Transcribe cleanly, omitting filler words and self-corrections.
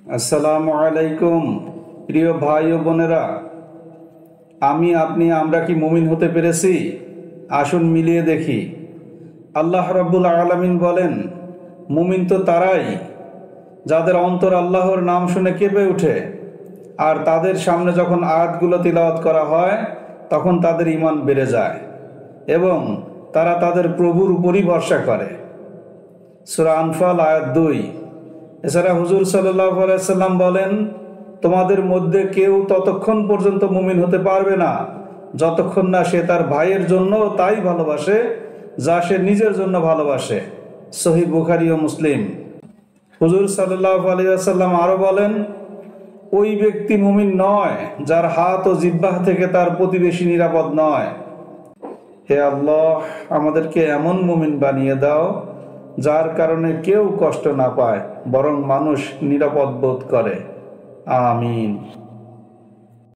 আসসালামু আলাইকুম। প্রিয় ভাই ও বোনেরা, আমরা কি মুমিন হতে পেরেছি? আসুন মিলিয়ে দেখি। আল্লাহ রাব্বুল আলামিন বলেন, মুমিন তো তারাই যাদের অন্তর আল্লাহর নাম শুনে কেঁপে ওঠে, আর তাদের সামনে যখন আয়াতগুলো তিলাওয়াত করা হয় তখন তাদের ঈমান বেড়ে যায় এবং তারা তাদের প্রভুর উপরই ভরসা করে। সূরা আনফাল আয়াত 2। এছাড়া হুজুর সাল্লাল্লাহু আলাইহি সাল্লাম বলেন, তোমাদের মধ্যে কেউ ততক্ষণ পর্যন্ত মুমিন হতে পারবে না যতক্ষণ না সে তার ভাইয়ের জন্য তাই ভালোবাসে যা সে নিজের জন্য ভালোবাসে। সহিহ বুখারী ও মুসলিম। হুজুর সাল্লাল্লাহু আলাইহি ওয়াসাল্লাম আরো বলেন, ওই ব্যক্তি মুমিন নয় যার হাত ও জিহ্বা থেকে তার প্রতিবেশী নিরাপদ নয়। হে আল্লাহ, আমাদেরকে এমন মুমিন বানিয়ে দাও যার কারণে কেউ কষ্ট না পায়, বরং মানুষ নিরাপদ বোধ করে। আমিন।